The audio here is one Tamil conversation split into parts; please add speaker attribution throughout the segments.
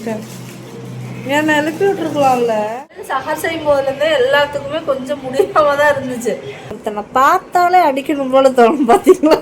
Speaker 1: சிக்கன் ஏன் எழுப்பி விட்டுருக்கலாம்ல. சஹர் செய்யும் போதுலேருந்தே எல்லாத்துக்குமே கொஞ்சம் முடியாமல் தான் இருந்துச்சு. ஒருத்தனை பார்த்தாலே அடிக்கணும் போல தோணும். பார்த்தீங்களா?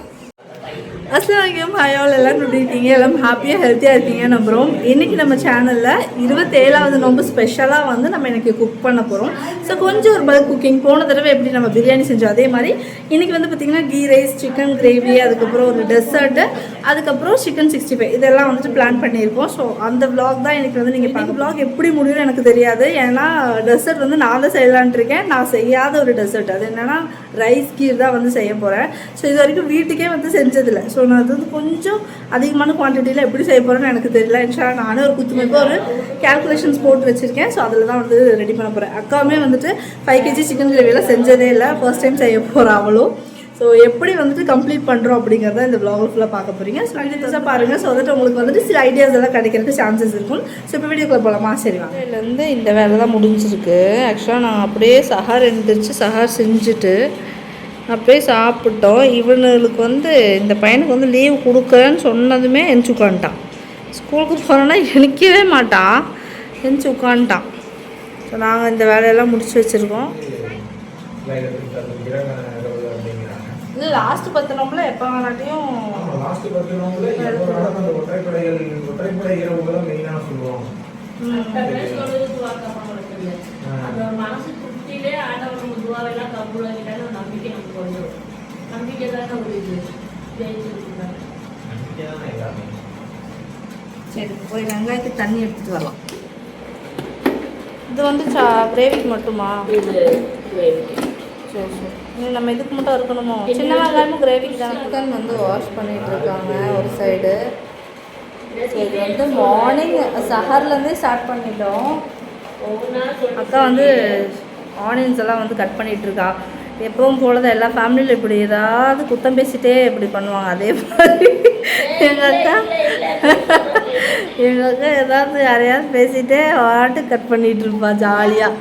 Speaker 1: அஸ்ஸலாமு அலைக்கும். எல்லாம் நுட்டிருக்கீங்க, எல்லாம் ஹாப்பியாக ஹெல்த்தியாக இருக்கீங்க நம்புகிறோம். இன்றைக்கி நம்ம சேனலில் 27வது நோம்பு ஸ்பெஷலாக வந்து நம்ம எனக்கு குக் பண்ண போகிறோம். ஸோ கொஞ்சம் ஒரு பல்க் குக்கிங். போன தடவை எப்படி நம்ம பிரியாணி செஞ்சோம் அதே மாதிரி இன்றைக்கி வந்து பார்த்திங்கன்னா கீ ரைஸ், சிக்கன் கிரேவி, அதுக்கப்புறம் ஒரு டெசர்ட்டு, அதுக்கப்புறம் சிக்கன் 65 இதெல்லாம் வந்துட்டு பிளான் பண்ணியிருக்கோம். ஸோ அந்த விளாக் தான் எனக்கு வந்து நீங்கள் பார்க்க. விளாக் எப்படி முடியும்னு எனக்கு தெரியாது. ஏன்னா டெசர்ட் வந்து நான் தான் செய்யலான் இருக்கேன். நான் செய்யாத ஒரு டெசர்ட், அது என்னென்னா ரைஸ் கீர் தான் வந்து செய்ய போகிறேன். ஸோ இது வரைக்கும் வீட்டுக்கே வந்து செஞ்சதில்லை. ஸோ நான் அது வந்து கொஞ்சம் அதிகமான குவான்டிட்டியில் எப்படி செய்ய போகிறேன்னு எனக்கு தெரியல. இன்ஷால்லா நானே ஒரு குத்துமைக்கு ஒரு கேல்குலேஷன்ஸ் போட்டு வச்சுருக்கேன். ஸோ அதில் தான் வந்து ரெடி பண்ண போகிறேன். அக்காவுமே வந்துட்டு 5 kg சிக்கன் கிரேவியெல்லாம் செஞ்சதே இல்லை, ஃபர்ஸ்ட் டைம் செய்ய போகிறேன் அவளும். ஸோ எப்படி வந்துட்டு கம்ப்ளீட் பண்ணுறோம் அப்படிங்கிறத இந்த vlog ஃபுல்லாக பார்க்க போகிறீங்க. ஸோ கண்டிப்பாக பாருங்கள். ஸோ வந்துட்டு உங்களுக்கு வந்துட்டு சில ஐடியாஸ் எல்லாம் கிடைக்கிறதுக்கு சான்சஸ் இருக்கும். ஸோ இப்போ வீடியோக்குள்ள போகலாமா? சரி வாங்க. இதுலேருந்து இந்த வேலை தான் முடிஞ்சிருக்கு. ஆக்சுவலாக நான் அப்படியே சஹார் எழுந்திரிச்சு சஹார் செஞ்சுட்டு அப்படியே சாப்பிட்டோம். இவனுக்கு வந்து இந்த பையனுக்கு வந்து லீவ் கொடுக்குறேன்னு சொன்னதுமே எந்திச்சு உட்காந்துட்டான். ஸ்கூலுக்கு போகிறோன்னா எணிக்கவே மாட்டான், எந்திச்சு உட்காந்துட்டான். ஸோ நாங்கள் இந்த வேலையெல்லாம் முடிச்சு வச்சுருக்கோம். இது லாஸ்ட் 10 நோம்பில் எப்போ வேணாட்டையும் சரி போய் வெங்காயத்துக்கு தண்ணி எடுத்துகிட்டு வரலாம். இது வந்து கிரேவிக்கு மட்டுமா? சரி சரி, நம்ம இதுக்கு மட்டும் இருக்கணுமோ? சின்ன வெங்காயமும் கிரேவிக்கு தான். சிக்கன் வந்து வாஷ் பண்ணிகிட்டு இருக்காங்க ஒரு சைடு. இது வந்து மார்னிங் சஹர்லேருந்தே ஸ்டார்ட் பண்ணிட்டோம். அக்கா வந்து ஆனியன்ஸ் எல்லாம் வந்து கட் பண்ணிகிட்ருக்கா. எப்பவும் போலதான் எல்லா ஃபேமிலியில் இப்படி ஏதாவது குத்தம் பேசிகிட்டே இப்படி பண்ணுவாங்க. அதே மாதிரி எங்கள் அக்கா ஏதாவது யாரையாவது பேசிகிட்டே வாட்டு கட் பண்ணிகிட்டு இருப்பா ஜாலியாக.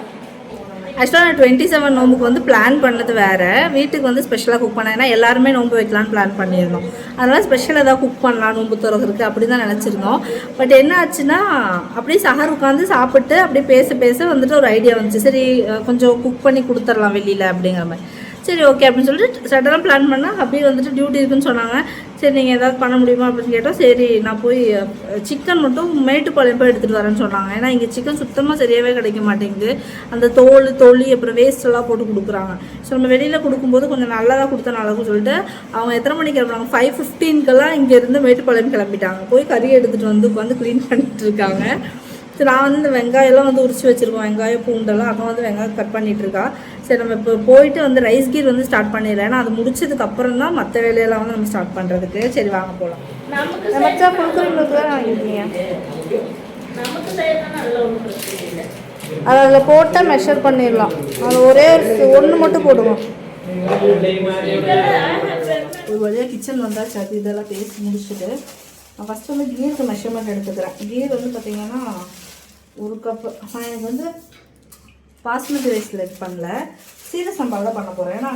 Speaker 1: ஆக்சுவலாக நான் 27 நோம்புக்கு வந்து பிளான் பண்ணது வேறு. வீட்டுக்கு வந்து ஸ்பெஷலாக குக் பண்ணேன். ஏன்னா எல்லாருமே நோம்பு வைக்கலான்னு பிளான் பண்ணியிருந்தோம். அதனால் ஸ்பெஷலாக ஏதாவது குக் பண்ணலாம் நோம்பு திறக்கிறதுக்கு அப்படி தான் நினச்சிருந்தோம். பட் என்ன ஆச்சுன்னா அப்படியே சஹர் உட்காந்து சாப்பிட்டு அப்படியே பேச பேச வந்துட்டு ஒரு ஐடியா வந்துச்சு. சரி கொஞ்சம் குக் பண்ணி கொடுத்துடலாம் வெளியில் அப்படிங்கிற மாதிரி. சரி ஓகே அப்படின்னு சொல்லிட்டு சடனாக பிளான் பண்ணால் அப்படியே வந்துட்டு டியூட்டி இருக்குன்னு சொன்னாங்க. சரி நீங்கள் ஏதாவது பண்ண முடியுமா அப்படின்னு கேட்டோம். சரி நான் போய் சிக்கன் மட்டும் மேட்டுப்பாளையம் போய் எடுத்துகிட்டு வரேன்னு சொன்னாங்க. ஏன்னா இங்கே சிக்கன் சுத்தமாக சரியாகவே கிடைக்க மாட்டேங்குது. அந்த தோல் அப்புறம் வேஸ்ட்டெல்லாம் போட்டு கொடுக்குறாங்க. ஸோ நம்ம வெளியில் கொடுக்கும்போது கொஞ்சம் நல்லா தான் கொடுத்தா நல்லாக்கும் சொல்லிட்டு அவங்க எத்தனை மணிக்கு கிளம்புறாங்க? 5:15 இங்கேருந்து மேட்டுப்பாளையம் கிளம்பிட்டாங்க. போய் கறி எடுத்துகிட்டு வந்து உட்காந்து க்ளீன் பண்ணிட்டு இருக்காங்க. சரி நான் வந்து இந்த வெங்காயம்லாம் வந்து உரிச்சு வச்சுருக்கோம். வெங்காயம் பூண்டெல்லாம் அக்கா வந்து வெங்காயம் கட் பண்ணிகிட்ருக்கா. சரி நம்ம இப்போ போயிட்டு வந்து ரைஸ் கீர் வந்து ஸ்டார்ட் பண்ணிடலாம். ஏன்னா அது முடிச்சதுக்கு அப்புறம் தான் மற்ற வேலையெல்லாம் வந்து நம்ம ஸ்டார்ட் பண்ணுறதுக்கு. சரி வாங்க போகலாம். நமக்கா கொடுக்குறவங்களுக்கு தான் வாங்கிருக்கீங்க. அதை அதில் போட்டால் மெஷர் பண்ணிடலாம். அது ஒரே ஒன்று மட்டும் போடுவோம். ஒரு வழியாக கிச்சன் வந்தால் சரி இதெல்லாம் பேசி முடிச்சுட்டு நான் ஃபஸ்ட்டு வந்து கீருக்கு மெஷர்மெண்ட் எடுத்துக்கிறேன். கீர் வந்து பார்த்திங்கன்னா 1 கப்பு. நான் எனக்கு வந்து பாஸ்மதி ரைஸ் செலக்ட் பண்ணல, சீரக சம்பாவில் தான் பண்ண போகிறேன். ஏன்னா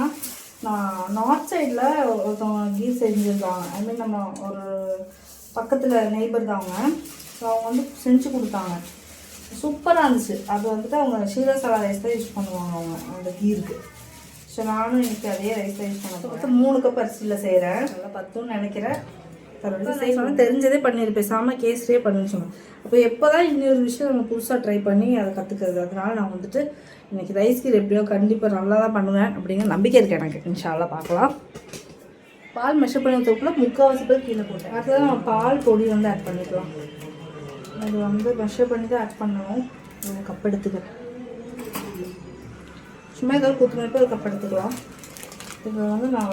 Speaker 1: நான் நார்த் சைடில் ஒருத்தவங்க கீர் செஞ்சுருக்காங்க. ஐ மீன் நம்ம ஒரு பக்கத்தில் நெய்பர் தான் அவங்க. ஸோ அவங்க வந்து செஞ்சு கொடுத்தாங்க, சூப்பராக இருந்துச்சு. அது வந்துட்டு அவங்க சீரக சம்பா ரைஸ் தான் யூஸ் பண்ணுவாங்க அவங்க அந்த கீருக்கு. ஸோ நானும் இன்றைக்கி அதே ரைஸ் தான் யூஸ் பண்ண போகிறேன். 3 கப் அரிசியில் செய்கிறேன். நல்லா 10ன்னு நினைக்கிறேன். தெரிஞ்சதே பண்ணியிருப்பேன். பேசாமல் கேசரியே பண்ணுன்னு சொன்னேன். அப்போ எப்போ தான் இன்னொரு விஷயம் நம்ம புதுசாக ட்ரை பண்ணி அதை கற்றுக்கிறது. அதனால நான் வந்துட்டு இன்றைக்கி ரைஸ் கீர் எப்படியோ கண்டிப்பாக நல்லா தான் பண்ணுவேன் அப்படிங்கிற நம்பிக்கை இருக்குது எனக்கு. இன்ஷால்லா பார்க்கலாம். பால் மெஷர் பண்ணி ஊற்றக்குள்ள 3/4 பேர் கீழே போட்டேன். அதுதான் நம்ம பால் பொடி வந்து ஆட் பண்ணிக்கலாம். அது வந்து மெஷர் பண்ணி தான் ஆட் பண்ணணும். ஒரு கப் எடுத்துக்கிறேன். சும்மா ஏதாவது குத்துமைப்போ ஒரு கப் எடுத்துக்கலாம். இதில் வந்து நான்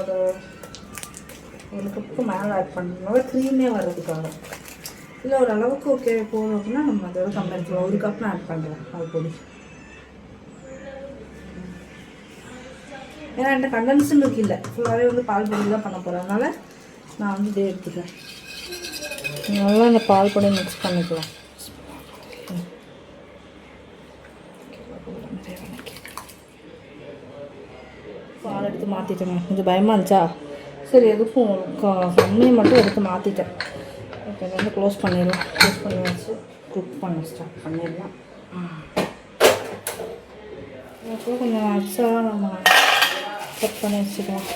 Speaker 1: ஒரு கப்புக்கு மேலே ஆட் பண்ணணும், க்ரீமே வர்றதுக்காக. இல்லை ஓரளவுக்கு ஓகே போதும் அப்படின்னா நம்ம அதோட கம்பேர் பண்ணலாம். 1 கப் நான் ஆட் பண்ணுறேன் அது பொடி. ஏன்னா என்கிட்ட கண்டென்ஸ்டு மில்க் இல்லை, ஃபுல்லாகவே வந்து பால் பொடி தான் பண்ண போகிறேன். அதனால் நான் வந்து இதே எடுத்துக்கிறேன். நல்லா இந்த பால் பொடி மிக்ஸ் பண்ணிக்கலாம். பால் எடுத்து மாற்றிட்டேன். கொஞ்சம் பயமாக இருந்துச்சா, சரி எதுக்கும் கம்மியை மட்டும் எடுத்து மாற்றிட்டேன். ஓகே வந்து க்ளோஸ் பண்ணிடலாம். க்ளோஸ் பண்ணியாச்சு. குக் பண்ண ஸ்டார்ட் பண்ணிடலாம். அப்புறம் கொஞ்சம் நட்ஸெல்லாம் நம்ம கட் பண்ணி வச்சுக்கலாம்.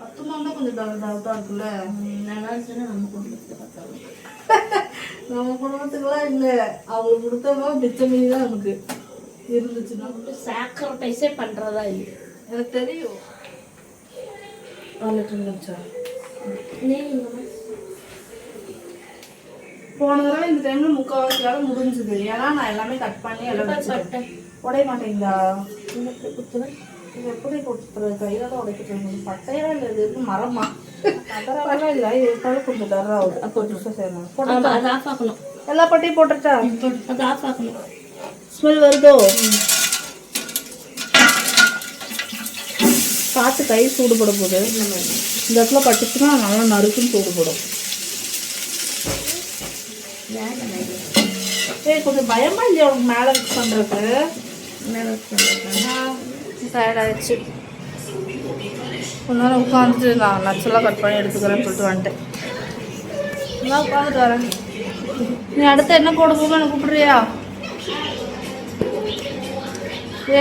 Speaker 1: பத்துமாங்க கொஞ்சம் டவுட்டாக இருக்குல்ல. நல்லா இருந்துச்சுன்னா நம்ம குடும்பத்துக்கு பார்த்தாலும் நம்ம குடும்பத்துக்குலாம் இல்லை, அவங்களுக்கு கொடுத்தோம்னா மிச்ச மீறி தான் நமக்கு இருந்துச்சுன்னா சாக்ரிஃபைஸே பண்ணுறதா இல்லை. எனக்கு தெரியும். 1 லிட்டர் இருந்துச்சா போன தடவை இந்த டைமில் 3/4 வேலை முடிஞ்சுது. ஏன்னா நான் எல்லாமே கட் பண்ணி எல்லாம் வச்சுட்டேன். உடைய மாட்டேங்குதா? இது எப்படி கொடுத்துறது? கையில் தான் உடைக்கிட்டு பட்டையா இல்லை, இது இருக்கு மரமா அதெல்லாம் இல்லை. இதுக்காக கொஞ்சம் டர் ஆகுது. அப்போ ஜூஸாக செய்யணும். போட்டு ஆஃப் ஆக்கணும். எல்லா பட்டையும் போட்டுட்டா அது ஆஃப் ஆக்கணும். ஸ்மெல் வருதோ? பார்த்து கை சூடுபடும் போது இந்த இடத்துல பட்டுச்சுன்னா நல்லா நறுக்குன்னு சூடுபடும். ஏய் கொஞ்சம் பயமா இல்லையா உனக்கு மேலே மிக்ஸ் பண்ணுறதுக்கு? மேலே மிக்ஸ் பண்ணுறதுக்கு டயர்ட் ஆகிடுச்சு. கொஞ்ச நேரம் உட்காந்துட்டு நான் நட்ஸெல்லாம் கட் பண்ணி எடுத்துக்கிறேன்னு சொல்லிட்டு வந்துட்டேன். நான் உட்காந்துட்டு வரேன். நீ அடுத்து என்ன போட போக எனக்கு கூப்பிடுறியா?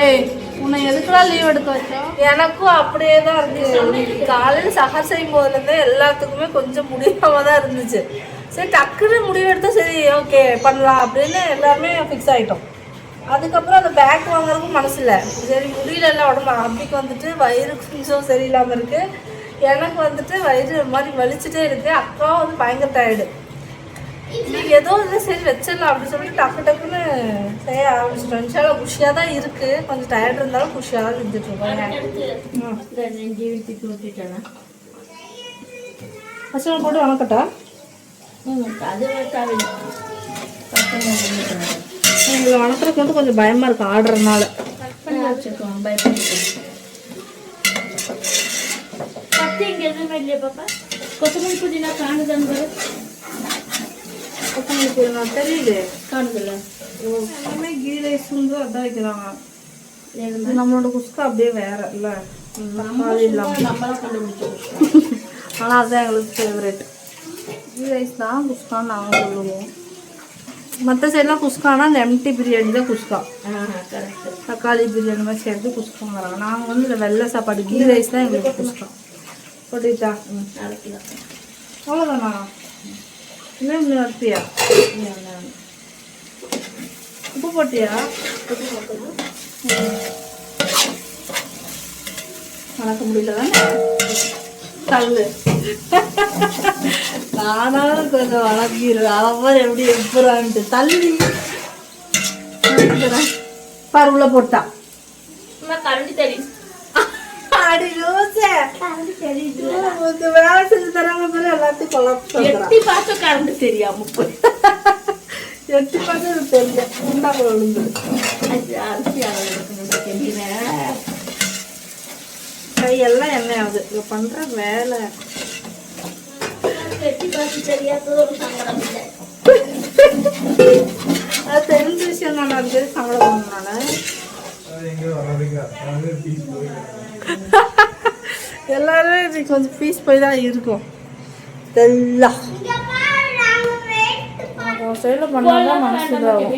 Speaker 1: ஏய் உன்னை எதுக்குலாம் லீவ் எடுக்க வச்சா? எனக்கும் அப்படியே தான் இருந்துச்சு. காலையில் சஹர் செய்யும் போதுலேருந்தே எல்லாத்துக்குமே கொஞ்சம் முடியாமல் தான் இருந்துச்சு. சரி டக்குன்னு முடிவு எடுத்தால் சரி ஓகே பண்ணலாம் அப்படின்னு எல்லாமே ஃபிக்ஸ் ஆகிட்டோம். அதுக்கப்புறம் அந்த பேக் வாங்குறதுக்கும் மனசு இல்லை. சரி முடியல உடம்பு. அப்பிக்கு வந்துட்டு வயிறு கொஞ்சம் சரியில்லாமல் இருக்குது, எனக்கு வந்துட்டு வயிறு ஒரு மாதிரி வலிச்சுட்டே இருக்குது. அக்காவும் வந்து பயங்கர டயர்டு. நீங்கள் ஏதோ இல்லை சரி வச்சிடலாம் அப்படின்னு சொல்லிட்டு டக்கு டக்குன்னு செய்ய ஆரம்பிச்சிட்டோம். இன்ஷால்லா குஷியாக தான் இருக்குது. கொஞ்சம் டயர்ட் இருந்தாலும் குஷியாக தான் செஞ்சுட்ருக்கோங்க. பசங்க போட்டு வணக்கட்டா? எங்களை வணக்கிறதுக்கு வந்து கொஞ்சம் பயமாக இருக்குது ஆர்டர்னால. வச்சுருக்கோம் பயப்படி பத்து இங்கே எதுவுமே இல்லையா பாப்பா? கொத்தமல்லி புதினா காணுதாங்க. கொத்தமல்லி புதினா தெரியல காணுதில்ல. எல்லாமே கீ ரைஸ் வந்து அதான் வைக்கிறாங்க. நம்மளோட குஸ்கா அப்படியே வேற இல்லை, நம்மளாம் கண்டுபிடிச்சோம். ஆனால் அதுதான் எங்களுக்கு ஃபேவரேட். கீ ரைஸ் தான் குஸ்கான்னு நாங்கள் சொல்லுவோம். மற்ற சைட்லாம் குஸ்கானா இந்த எம்டி பிரியாணி தான் குஸ்கா. தக்காளி பிரியாணி மாதிரி சேர்த்து குஸ்காங்கிறாங்க. நாங்கள் வந்து இந்த வெள்ளை சாப்பாடு கீ ரைஸ் தான் எங்களுக்கு குஸ்கா. போட்டுட்டா அவ்வளோதானா? இன்னும் இன்னும் எடுத்தியா? உப்பு போட்டியா? வணக்க முடியல தானே தள்ளு. நானும் கொஞ்சம் வளர்க்கிடுவேன். அவன் எப்படி எப்படான்ட்டு தள்ளி பாரு உள்ள போட்டா கரண்டி தெரியும். அடி ரோசே வேலை செஞ்சு தராங்க போல எல்லாத்தையும் குழப்பம். எட்டி பார்த்து கரண்ட் தெரியாம போய் எட்டி பார்த்து அது தெரியல. உண்டாக்குற விழுந்து அரிசி கையெல்லாம் எண்ணெய் ஆகுது. இங்கே பண்ணுற வேலை எட்டி பார்த்து தெரியாத ஒரு சங்கடம் இல்லை. அது தெரிஞ்ச விஷயம் நான் அது சங்கடம் பண்ணனால எல்லாருமே இன்னைக்கு கொஞ்சம் பீஸ் போய் தான் இருக்கும். இதெல்லாம் சைடில் பண்ணாதான் மனசு இதாகும்.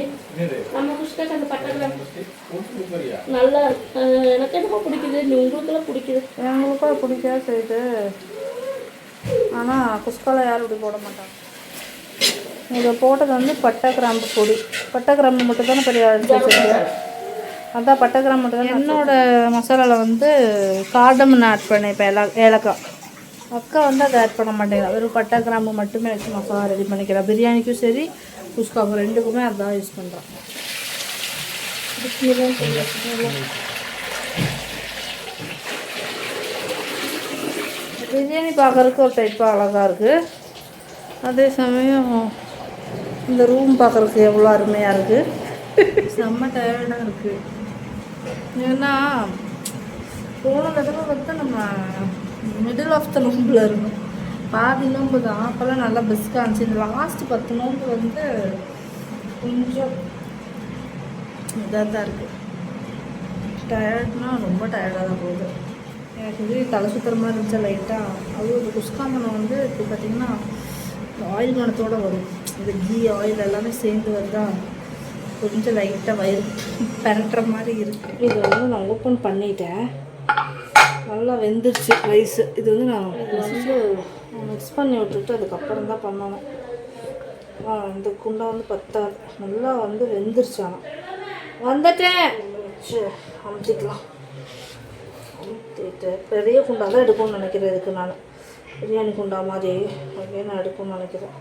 Speaker 1: நல்லா எனக்கு என்னமோ பிடிக்குது, உங்களுக்குலாம் பிடிக்குது. எங்களுக்கும் பிடிக்காத செய்யுது. ஆனால் குஸ்காவில் யாரும் இப்படி போட மாட்டாங்க. இதை போட்டது வந்து பட்டை கிராம்பு பொடி. பட்டை கிராம்பு மட்டும் தானே பெரிய வச்சுருக்கேன். அதான் பட்டை கிராம்பு மட்டும் தான். என்னோடய மசாலாவில் வந்து கார்டமன் ஆட் பண்ணேன். இப்போ ஏலக்காய் அக்கா வந்து அதை ஆட் பண்ண மாட்டேங்கிறா. வெறும் பட்டை கிராம்பு மட்டுமே வச்சு மசாலா ரெடி பண்ணிக்கிறேன். பிரியாணிக்கும் சரி குஸ்காவுக்கும் ரெண்டுக்குமே அதுதான் யூஸ் பண்ணுறேன். பிரியாணி பார்க்குறதுக்கு ஒரு டைப்பாக அழகாக இருக்குது. அதே சமயம் இந்த ரூம் பார்க்குறதுக்கு எவ்வளோ அருமையாக இருக்குது. செம்ம டயர்டாக இருக்குது. ஏன்னா போன தடவை வந்து நம்ம மிடில் ஆஃப் த நோம்பில் இருக்கும். பாதி நோம்பு தான் அப்போல்லாம் நல்லா பெஸ்ட்டாக இருந்துச்சு. இந்த லாஸ்ட்டு 10 நோம்பு வந்து கொஞ்சம் இதாக தான் இருக்குது. டயர்ட்னால் ரொம்ப டயர்டாக தான் போகுது. எனக்கு இது தலை சுற்றுற மாதிரி இருந்துச்சு லைட்டாக. அதுவும் ஒரு குஸ்காமனை வந்து இப்போ பார்த்திங்கன்னா ஆயில் மணத்தோடு வரும். இந்த கீ ஆயில் எல்லாமே சேர்ந்து வந்தால் கொஞ்சம் லைட்டாக வயிறு பரட்டுற மாதிரி இருக்குது. இது வந்து நான் ஓப்பன் பண்ணிட்டேன். நல்லா வெந்துருச்சு ரைஸு. இது வந்து நான் மிக்ஸ் பண்ணி விட்டுட்டு அதுக்கப்புறம் தான் பண்ணணும். இந்த குண்டா வந்து பத்தாது. நல்லா வந்து வெந்துருச்சு. ஆனால் வந்துட்டேன் அமுத்திக்கலாம். அமுத்திட்டு பெரிய குண்டா தான் எடுக்கணும்னு நினைக்கிறேன். இதுக்கு நான் பிரியாணி குண்டா மாதிரி அப்படியே நான் எடுக்கணும்னு நினைக்கிறேன்.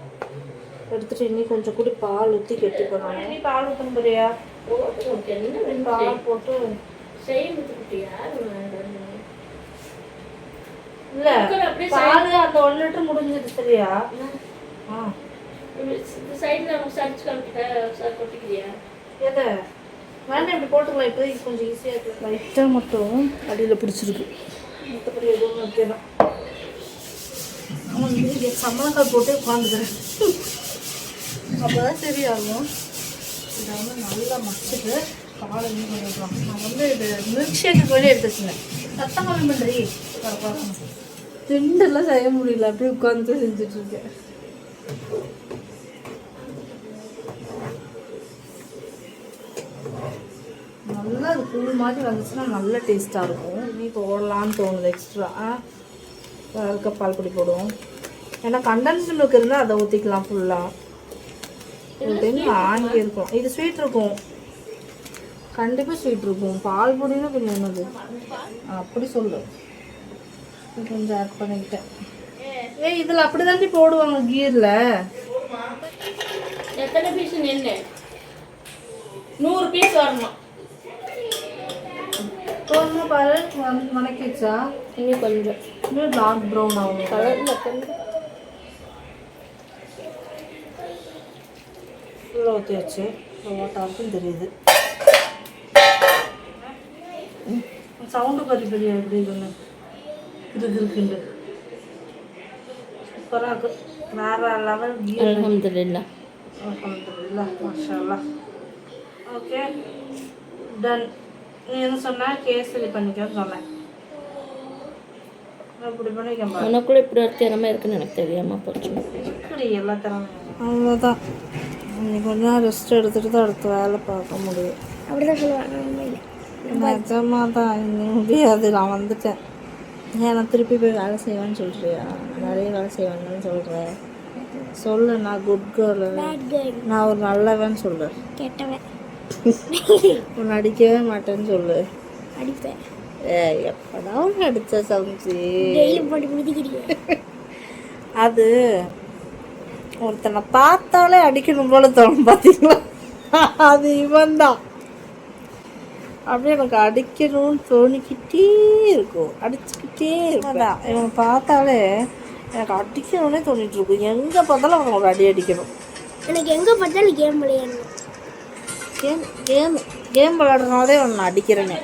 Speaker 1: எடுத்துகிட்டு இன்னும் கொஞ்சம் கூட பால் ஊற்றி கெட்டி போடுறாங்க. நீ பால் ஊற்றணும் போறியா? பால் போட்டு இல்லை பால் அந்த 1 லிட்டர் முடிஞ்சது சரியா? எதை வேண்டாம் இப்படி போட்டுக்கலாம். இப்போ கொஞ்சம் ஈஸியாக இருக்குது. லைட்டாக மட்டும் அடியில் பிடிச்சிருக்கு. மற்றபடி எதுவும் வைக்கலாம். வந்து சம்மணக்காய் போட்டு உட்காந்துக்கிறேன். அப்போ தான் சரியாகும். இதை வந்து நல்லா மசிச்சுட்டு காலை இது பண்ணிடலாம். நான் வந்து இது மில்க் ஷேக்கு வெளியே எடுத்து வச்சுருந்தேன். சத்தம் கம்மி பண்ணுறீ பார்க்கணும். திண்டெல்லாம் செய்ய முடியல. அப்படியே உட்காந்து செஞ்சிட்ருக்கேன். நல்லா அது கூழ் மாதிரி வந்துச்சுன்னா நல்ல டேஸ்ட்டாக இருக்கும். இனி போடலான்னு தோணுது. எக்ஸ்ட்ரா இருக்க பால் பொடி போடுவோம். ஏன்னா கண்டென்ஸ்டு மில்க் இருந்தால் அதை ஊற்றிக்கலாம் ஃபுல்லாக. ஆங்கி இருக்கும். இது ஸ்வீட் இருக்கும், கண்டிப்பாக ஸ்வீட் இருக்கும். பால் பொடினா கொஞ்சம் என்னது அப்படி சொல்லு. கொஞ்சம் ஆட் பண்ணிக்கிட்டேன். இதில் அப்படி தாண்டி போடுவாங்க கீரில்.
Speaker 2: எத்தனை பீஸ் நின்று 100 பீஸ் வரணும்.
Speaker 1: கொஞ்சம் பாரு வணக்கிச்சா
Speaker 2: இன்னும் கொஞ்சம்
Speaker 1: இன்னும் டார்க் ப்ரௌன் ஆகும்.
Speaker 2: கலரில் கொஞ்சம்
Speaker 1: ஃபுல்லாக ஊற்றி வச்சு ஓட்டாருக்கும் தெரியுது. சவுண்டு பறி பெரிய எப்படி இருக்குன்னு இருக்குண்டு சூப்பராக இருக்குது. வேறு லெவல்.
Speaker 2: அல்ஹம்துலில்லாஹ்
Speaker 1: அல்ஹம்துலில்லாஹ் மாஷாஅல்லாஹ். Okay done. நீ என்ன சொன்ன? கேசரி பண்ணிக்கன்னு சொன்னேன். இப்படி பண்ணிக்க.
Speaker 2: உனக்குள்ள இப்படி ஒரு திறமை இருக்குன்னு எனக்கு தெரியாமல் போச்சு.
Speaker 1: இப்படி எல்லா திறமையும் அவ்வளோதான். இன்னைக்கு கொஞ்சம் ரெஸ்ட் எடுத்துகிட்டு தான் அடுத்த வேலை பார்க்க முடியும்.
Speaker 2: அப்படிதான் சொல்லுவாங்க.
Speaker 1: நிஜமாக தான் இன்னும் முடியாது. நான் வந்துட்டேன். ஏன் நான் திருப்பி போய் வேலை செய்வேன்னு சொல்கிறியா? நிறைய வேலை செய்வாங்கன்னு சொல்கிறேன். சொல்லு. நான் குட் கேர்ள், நான் ஒரு நல்லவன் சொல்லு.
Speaker 2: கெட்டவன்
Speaker 1: உன்னை அடிக்கவே மாட்டேன்னு சொல்லு.
Speaker 2: அடிப்பேன்.
Speaker 1: எப்படா ஒன்று அடித்த சமைச்சி அது ஒருத்தனை பார்த்தாலே அடிக்கணும் போல தோணும். பார்த்தீங்களா? அது இவன் தான். அப்படியே எனக்கு அடிக்கணும்னு தோணிக்கிட்டே இருக்கும். அடிச்சுக்கிட்டே இருப்பேன். இவனை பார்த்தாலே எனக்கு அடிக்கணும்னே தோணிட்டு இருக்கும். எங்கே பார்த்தாலும் அவனை ஒரு அடி அடிக்கணும்.
Speaker 2: எனக்கு எங்கே பார்த்தாலும் கேம் விளையாடணும்.
Speaker 1: கேம் விளையாடுறதுனாலே அவனை அடிக்கிறேனே.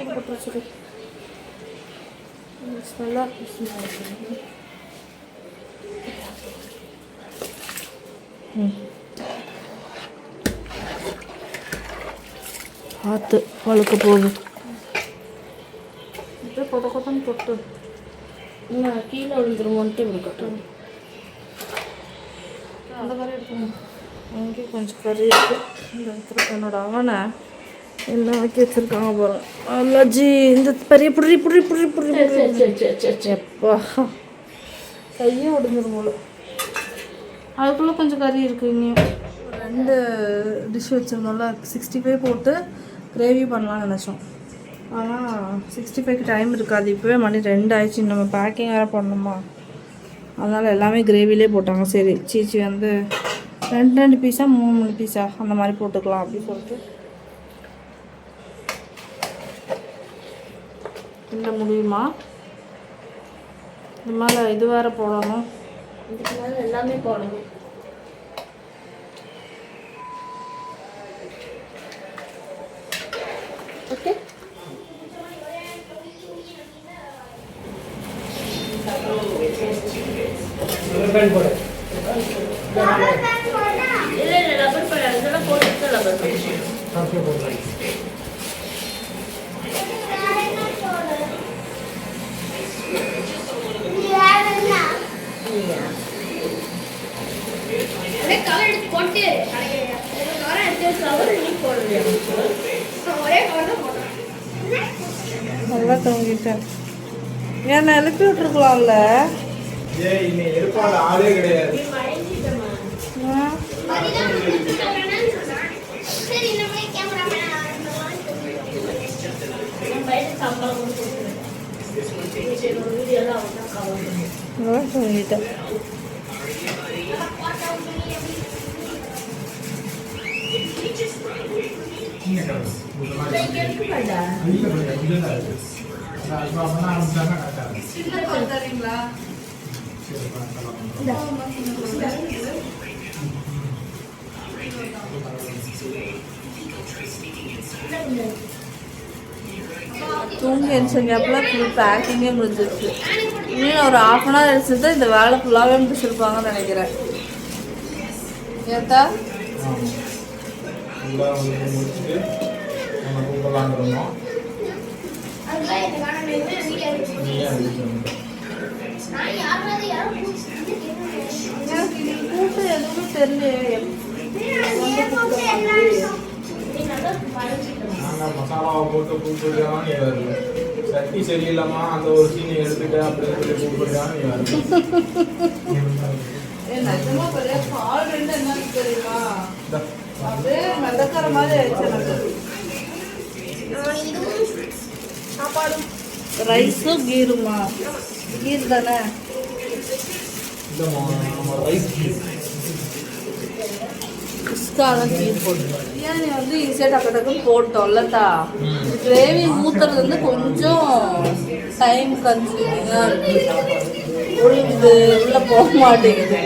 Speaker 1: பார்த்து வழுக்க போகுது. இப்போ கொட்ட கொட்டன்னு கொட்டு.
Speaker 2: இன்னும் கீழே விழுந்துருமோன்ட்டு இப்படி கொட்டணும்.
Speaker 1: அந்த கறி எடுக்கணும். அங்கே கொஞ்சம் கறி இருக்குது. இந்த இடத்துல என்னோட அவனை என்ன ஆக்கி வச்சுருக்காங்க போகிறேன். அல்லாஜி இந்த பெரிய புடி புடி புடி புடி எப்பா கையும் உடஞ்சிரும் போல. அதுக்குள்ளே கொஞ்சம் கறி இருக்குது. இனியும் 2 டிஷ் வச்சுருந்தோம்ல. 65 போட்டு கிரேவி பண்ணலான்னு நினச்சோம். ஆனால் 65க்கு டைம் இருக்காது. இப்போவே மணி 2 ஆயிடுச்சு. நம்ம பேக்கிங் வேறு பண்ணணுமா? அதனால் எல்லாமே கிரேவிலே போட்டாங்க. சரி சீச்சி வந்து 2 பீஸா 3 பீஸா அந்த மாதிரி போட்டுக்கலாம் அப்படின்னு சொல்லிட்டு இல்லை முடியுமா? இந்த மேலே இது வேறு போடணும்.
Speaker 2: இதுக்கு மேலே எல்லாமே போடணும். ஓகே இல்லை ரப்பர் பேண்ட் அதெல்லாம் போட்டு ரப்பர் பேண்ட்
Speaker 1: தூங்கிட்டேன். ஏன் எழுப்பி விட்டுருக்கலாம்ல.
Speaker 3: ஆளே கிடையாது.
Speaker 1: தூங்கிட்டேன். தூங்கி எழுச்சங்கப்பெல்லாம் ஃபுல் பேக்கிங்கே முடிஞ்சிருச்சு. இன்னும் ஒரு 1/2 hour அடிச்சது இந்த வேலை ஃபுல்லாகவே முடிச்சிருப்பாங்கன்னு நினைக்கிறேன். ஏத்தா கூட்டம் எதுவுமே தெரியல.
Speaker 3: மசாலாவை போட்டு கூப்பிடுறான் நீ வருது. சட்டி சரியில்லாமா அந்த ஒரு சீனை எடுத்துக்க அப்படின்னு சொல்லி கூப்பிடுறான் நீ வருது.
Speaker 1: நிஜமா பெரிய கால் ரெண்டு என்னன்னு தெரியுமா, அப்படியே மிதக்கிற மாதிரி ஆயிடுச்சு எனக்கு. சாப்பாடு ரைஸும் கீருமா? கீர் தானே. குஸ்காலாம் கீர் போட்டு பிரியாணி வந்து ஈஸியாக டக்கு டக்குன்னு போட்டோம்லத்தா. கிரேவி ஊற்றுறது வந்து கொஞ்சம் டைம் கன்சூமிங்காக இருக்குது. உழுந்து உள்ளே போக மாட்டேங்குது.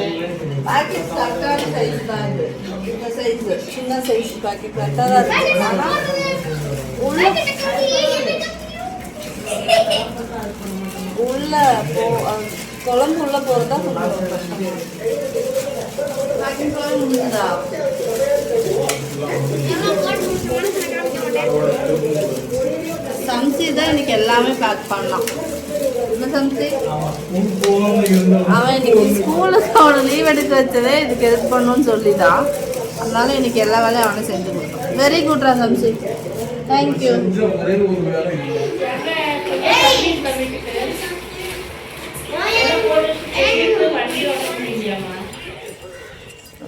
Speaker 1: பேக்கெட் கரெக்டான சைஸ் தான் இது. இந்த சைஸு சின்ன சைஸ் பேக்கெட் கரெக்டாக தான் இருக்குது. ஆனால் உள்ள குழம்பு உள்ள போகிறது தான் கொஞ்சம் கஷ்டம். பேக்கிங் குழம்பு முடிஞ்சதா? சம்சி தான் இன்னைக்கு எல்லாமே பேக் பண்ணலாம். என்ன சம்சி? அவன் இன்னைக்கு ஸ்கூலுக்கு அவனை லீவ் எடுக்க வச்சதே இதுக்கு எது பண்ணணும்னு சொல்லி தான். அதனால இன்னைக்கு எல்லா வேலையும் அவனை செஞ்சு கொடுத்தான். வெரி குட்ரா சம்சி, தேங்க்யூ.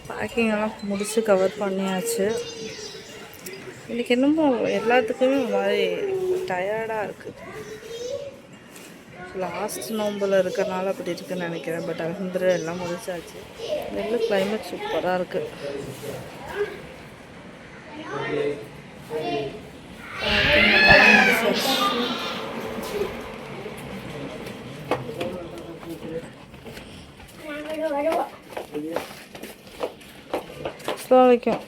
Speaker 1: பேக்கிங் எல்லாம் முடிச்சு கவர் பண்ணியாச்சு. இன்றைக்கி என்னமோ எல்லாத்துக்குமே ஒரு மாதிரி டயர்டாக இருக்குது. லாஸ்ட் நோம்பில் இருக்கிறனால அப்படி இருக்குன்னு நினைக்கிறேன். பட் அல்ஹம்துலில்லாஹ் எல்லாம் முடிச்சாச்சு. நல்ல கிளைமேட் சூப்பராக இருக்குது. அஸ்ஸலாமு அலைக்கும்.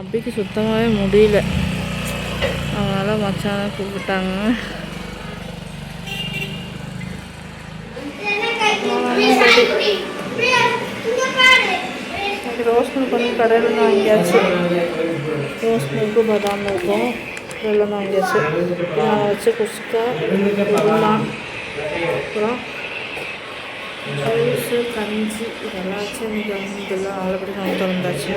Speaker 1: அப்பிக்கு சுத்தமாகவே முடியல. அதனால் மச்சான கூப்பிட்டாங்க. ரோஸ் மில்க் வந்து கடையில் தான் வாங்கியாச்சு. ரோஸ் மில்க்கு பதாம் மில்க்கும் கடையில் தான் வாங்கியாச்சு. நான் வச்சு குஸ்கா உருளான் அப்புறம் ரைஸு கஞ்சி இதெல்லாம் வச்சு இன்றைக்கி வந்து இதெல்லாம் நல்லபடி சமைத்து வந்தாச்சு.